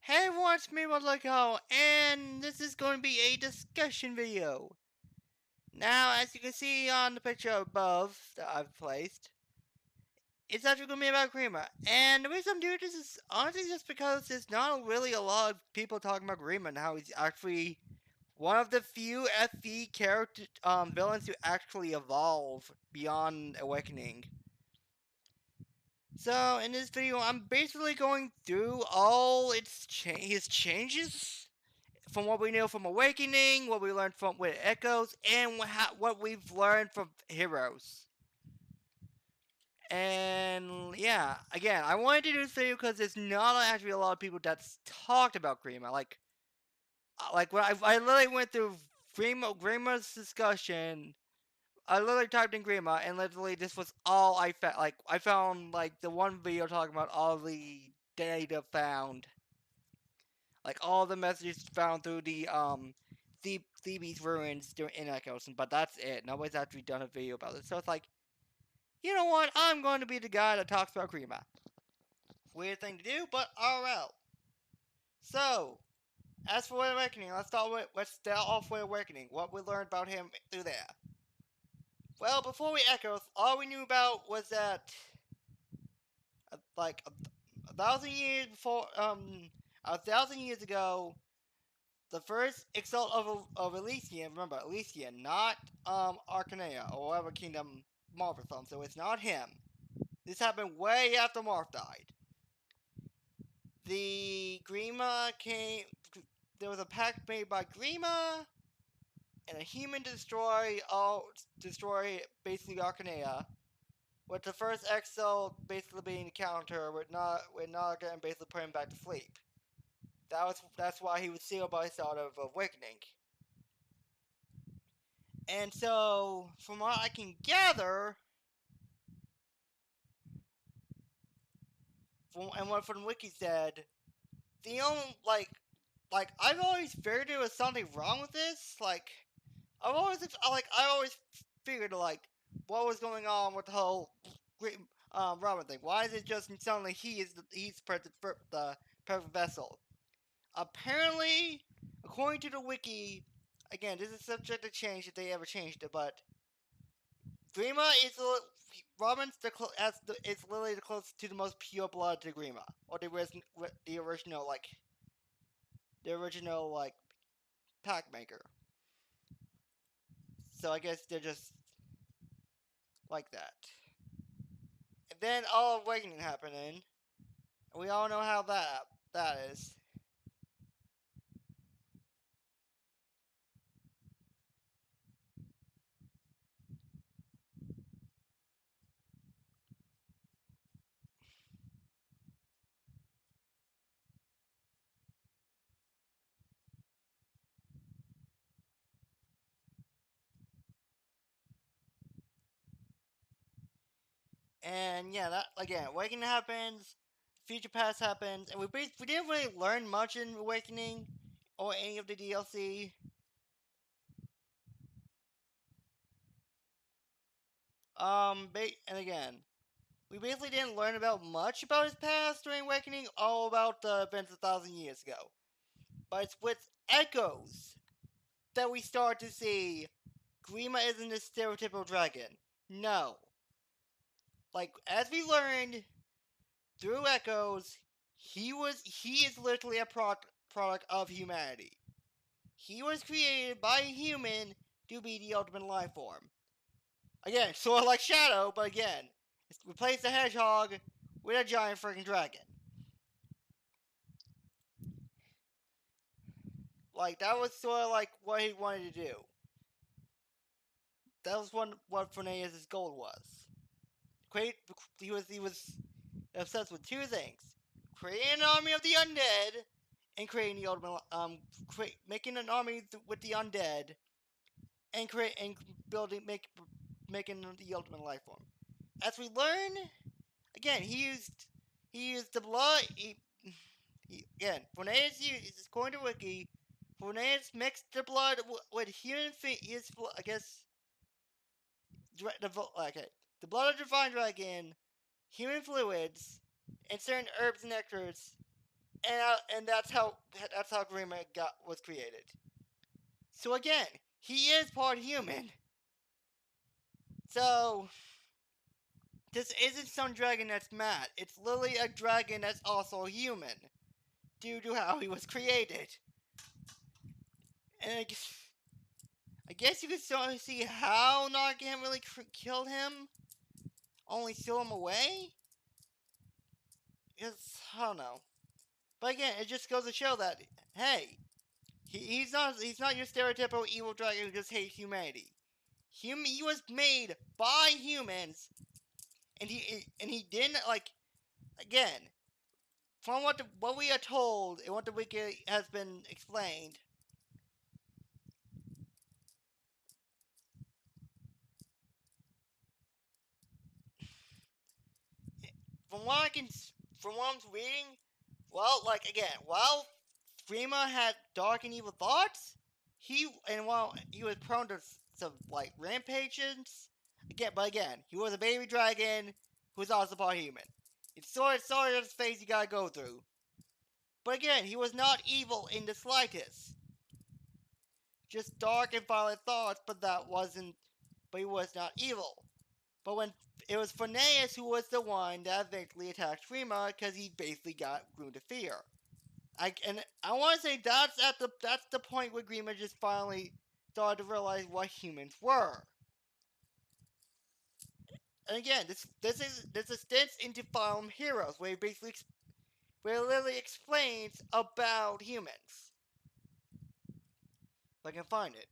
Hey everyone, it's me, Rodrigo, and this is going to be a discussion video. Now, as you can see on the picture above that I've placed, it's actually going to be about Grima. And the reason I'm doing this is honestly just because there's not really a lot of people talking about Grima and how he's actually one of the few FE character villains to actually evolve beyond Awakening. So in this video, I'm basically going through all his changes from what we know from Awakening, what we learned from with Echoes, and what we've learned from Heroes. And yeah, again, I wanted to do this video because there's not actually a lot of people that's talked about Grima. Like when I literally went through Grima's discussion. I literally typed in Grima, and literally this was all I found. Like I found like the one video talking about all the data found, like all the messages found through the Thebes ruins in Echoes, but that's it. Nobody's actually done a video about it. So it's like, you know what? I'm going to be the guy that talks about Grima. Weird thing to do, but alright. So, as for Awakening, let's start off with Awakening. What we learned about him through there. Well, before we Echoes, all we knew about was that like a thousand years before, a thousand years ago, the first exalt of Elysian, remember Elysian, not Arcanea or whatever kingdom Marth is from, so it's not him. This happened way after Marth died. The Grima came. There was a pact made by Grima and a human to destroy basically Arcanea. With the first exalt basically being the counter with Naga and basically put him back to sleep. That's why he was sealed by the start of Awakening. And so, from what I can gather, and what from the wiki said, the only I've always figured there was something wrong with this. I always figured what was going on with the whole Robin thing. Why is it just suddenly he's the perfect vessel? Apparently, according to the wiki, again this is subject to change if they ever changed it, but Grima is Robin's is literally the closest to the most pure blood to Grima, or the original pack maker. So I guess they're just like that. And then all Awakening happening, and we all know how that is. And yeah, that again, Awakening happens, Future Past happens, and we didn't really learn much in Awakening or any of the DLC. And again, we basically didn't learn about much about his past during Awakening, all about the events 1,000 years ago. But it's with Echoes that we start to see Grima isn't a stereotypical dragon. No. Like, as we learned through Echoes, he is literally a product of humanity. He was created by a human to be the ultimate life form. Again, sort of like Shadow, but again, replace the hedgehog with a giant freaking dragon. Like, that was sort of like what he wanted to do. That was what Phineas' goal was. He was obsessed with two things: creating an army of the undead, and creating the ultimate making an army with the undead, and making the ultimate life form. As we learn, again, he used the blood. Again, Phineas is according to Wiki. Phineas mixed the blood with human I guess the blood of the divine dragon, human fluids, and certain herbs and nectars and that's how Grima was created. So again, he is part human. So this isn't some dragon that's mad. It's literally a dragon that's also human due to how he was created. And I guess you could sort of see how Nargan really killed him, only steal him away. Because I don't know. But again, it just goes to show that hey, he's not your stereotypical evil dragon who just hates humanity. He was made by humans, and he didn't like again from what we are told and what the wiki has been explained. From what I can, from what I'm reading, well, like again, while Grima had dark and evil thoughts, while he was prone to some like rampages, again, he was a baby dragon who was also part human. It's sort of phase you gotta go through. But again, he was not evil in the slightest. Just dark and violent thoughts, but he was not evil. But when it was Phineas who was the one that eventually attacked Grima because he basically got Groom to fear. I want to say that's the point where Grima just finally started to realize what humans were. And again, this extends into Fire Emblem Heroes, where it literally explains about humans. If I can find it.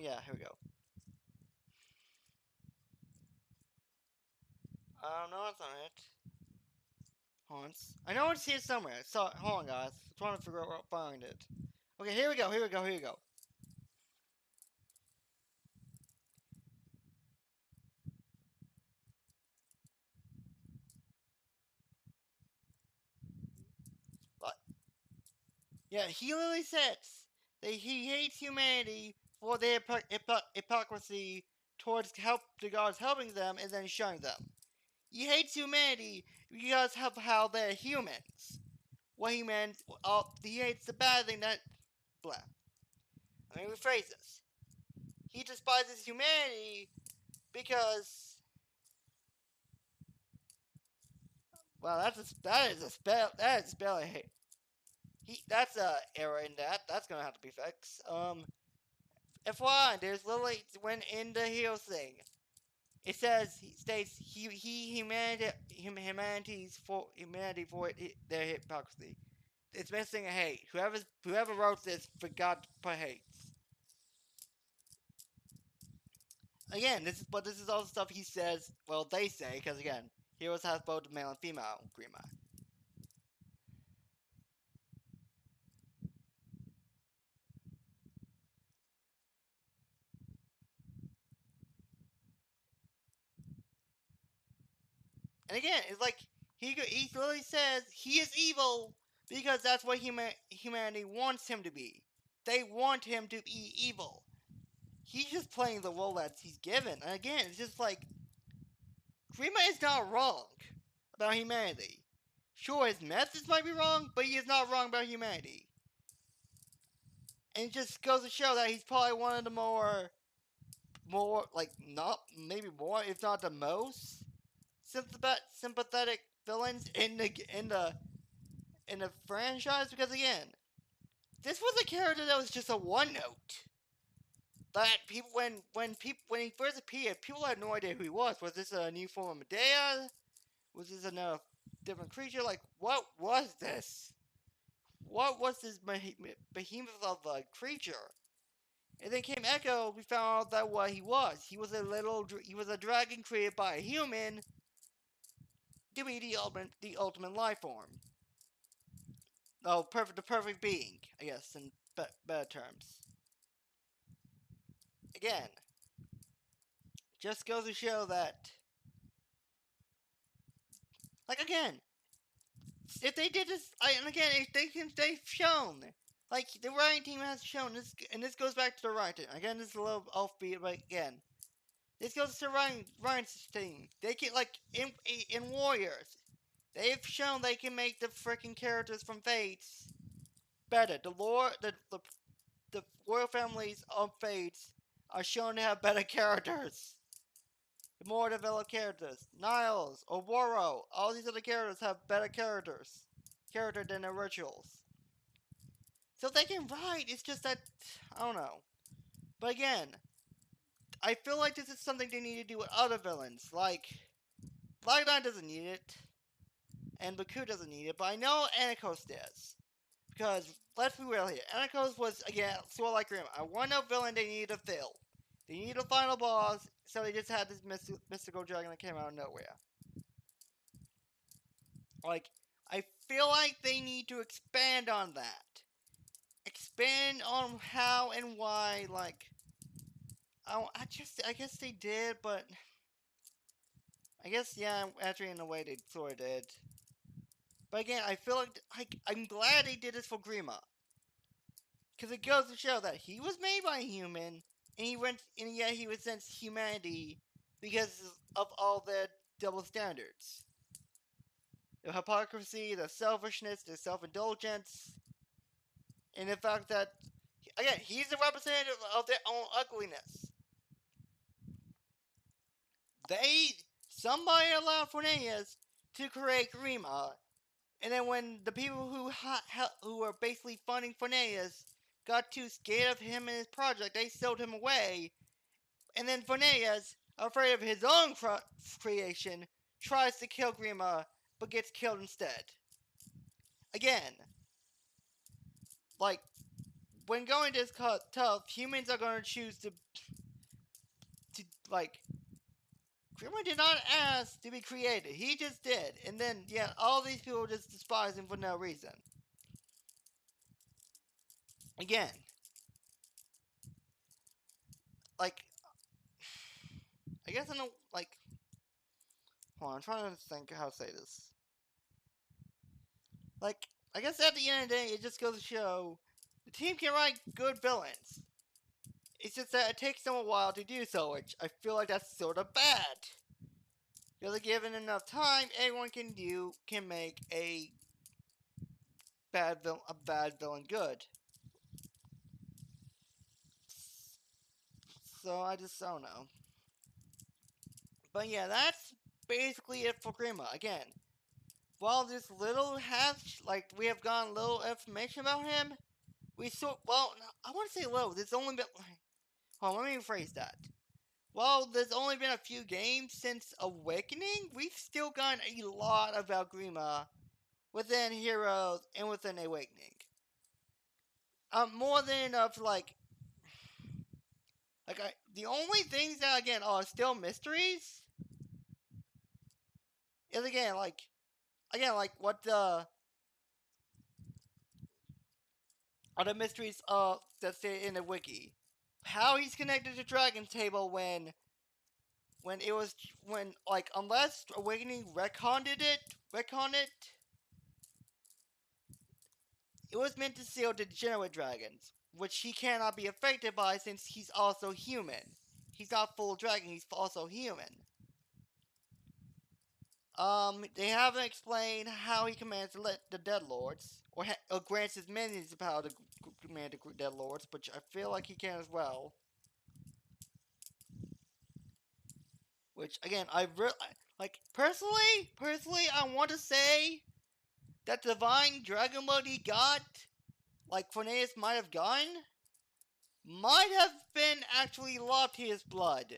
Yeah, here we go. No, that's not it. I know it's here somewhere. So hold on, guys. I'm trying to figure out where to find it. Okay, here we go. Here we go. Here we go. But yeah, he literally says that he hates humanity for their hypocrisy towards the gods helping them and then shunning them. He hates humanity because of how they're humans. What he meant, he hates the bad thing that. Blah. Let me rephrase this. He despises humanity because. Well, that is a spell. That is a spell I hate. That's a error in that. That's gonna have to be fixed. FYI, there's literally when in the hero thing, it states humanity for their hypocrisy. It's missing a hate. Whoever wrote this forgot to put hates. Again, this is all the stuff he says. Well, they say because again, heroes have both male and female Grima. And again, it's like he literally says he is evil because that's what humanity wants him to be. They want him to be evil. He's just playing the role that he's given. And again, it's just like Grima is not wrong about humanity. Sure, his methods might be wrong, but he is not wrong about humanity. And it just goes to show that he's probably one of the more like not maybe more, if not the most sympathetic villains in the franchise. Because again, this was a character that was just a one note. That people when he first appeared, people had no idea who he was. Was this a new form of Medea? Was this another different creature? Like, what was this? What was this behemoth of a creature? And then came Echo. We found out that what he was. He was a dragon created by a human to be the ultimate life form. Oh, the perfect being, I guess, in better terms. Again, just goes to show that, like again, if they did this, and again, they've shown Like the writing team has shown this, and this goes back to the writing. Again, this is a little offbeat, but again, this goes to the writing team. They can in Warriors, they've shown they can make the freaking characters from Fates better. The royal families of Fates are shown to have better characters, more developed characters. Niles, Oboro, all these other characters have better character than the rituals. So they can write. It's just that I don't know. But again, I feel like this is something they need to do with other villains. Like Blackline doesn't need it, and Baku doesn't need it. But I know Anakos does. Because, let's be real here, Anakos was, again, sort of like Grim. I want a villain they needed to fill. They needed a final boss, so they just had this mystical dragon that came out of nowhere. Like, I feel like they need to expand on that. Expand on how and why, like, I guess they did, but I guess, yeah, actually in a way they sort of did. But again, I feel like I'm glad they did this for Grima. Because it goes to show that he was made by a human, and yet he resents humanity because of all the double standards. The hypocrisy, the selfishness, the self-indulgence, and the fact that, again, he's a representative of their own ugliness. Somebody allowed Cornelius to create Grima, and then when the people who were basically funding Cornelius got too scared of him and his project, they sold him away. And then Cornelius, afraid of his own creation, tries to kill Grima, but gets killed instead. Again, like, when going this tough, humans are going to choose to, like, Grima did not ask to be created. He just did. And then, yeah, all these people just despise him for no reason. Again, like, I guess I know, like, hold on, I'm trying to think how to say this. Like, I guess at the end of the day, it just goes to show the team can write good villains. It's just that it takes them a while to do so, which I feel like that's sort of bad. Because given enough time, anyone can make a bad villain good. So I just don't know. But yeah, that's basically it for Grima. Again, while this little we have gotten little information about him, I want to say little. There's only been, hold on, let me rephrase that. While there's only been a few games since Awakening, we've still gotten a lot about Grima within Heroes and within Awakening. More than enough, the only things that, again, are still mysteries is, again, what the are the mysteries that say in the wiki. How he's connected to Dragon's Table when unless Awakening retconned it, it was meant to seal the degenerate dragons, which he cannot be affected by since he's also human. He's not full dragon, he's also human. They haven't explained how he commands the Dead Lords, or grants his minions the power to command the Dead Lords, but I feel like he can as well. Which, again, personally, I want to say that the Divine Dragon Mode he got, like Cornelius might have gotten, might have been actually Loftia's blood.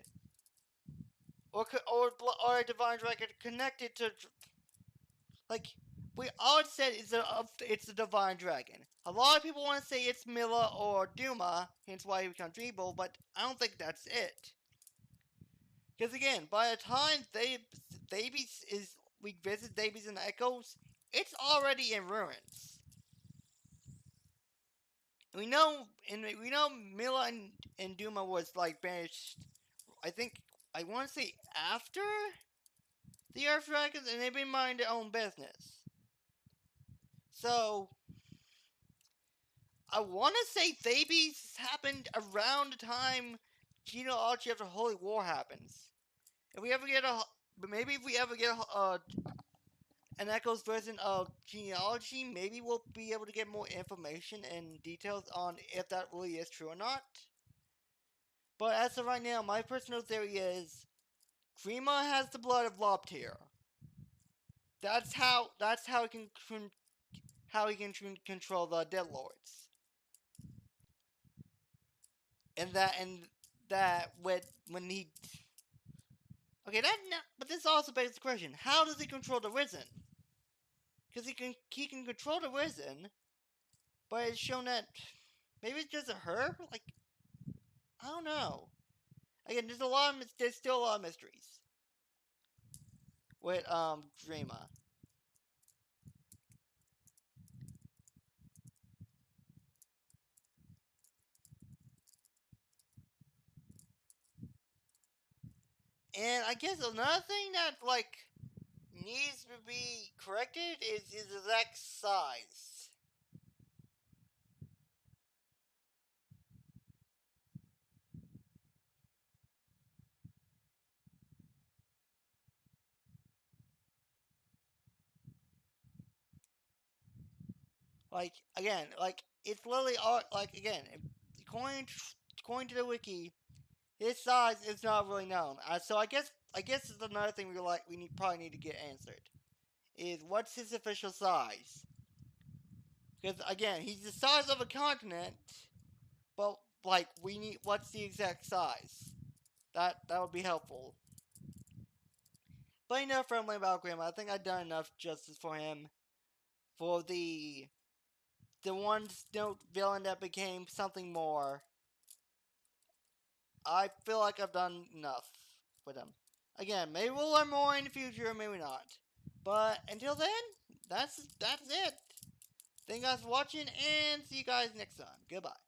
Or a Divine Dragon connected to, like, we all said it's the Divine Dragon. A lot of people want to say it's Mila or Duma, hence why he becomes Dreamble, but I don't think that's it. Because again, by the time we visit Davies and Echoes, it's already in ruins. We know Mila and Duma was banished. I want to say after the Earth Dragons, and they've been minding their own business. So I want to say Thebes happened around the time genealogy after Holy War happens. If we ever get a, but maybe if we ever get an Echo's version of genealogy, maybe we'll be able to get more information and details on if that really is true or not. But as of right now, my personal theory is Grima has the blood of Lobtier. That's how he can control the Dead Lords. And that when he okay but this also begs the question: how does he control the Risen? Because he can control the Risen, but it's shown that maybe it's just a herb. Like I don't know. Again, there's still a lot of mysteries with Grima. And I guess another thing that needs to be corrected is his exact size. It's literally again, according to the wiki, his size is not really known. So I guess it's another thing we probably need to get answered is what's his official size? Because again, he's the size of a continent, but we need what's the exact size? That would be helpful. But enough rambling about Graham. I think I've done enough justice for him. For the one note villain that became something more. I feel like I've done enough with him. Again, maybe we'll learn more in the future, maybe not. But until then, that's it. Thank you guys for watching, and see you guys next time. Goodbye.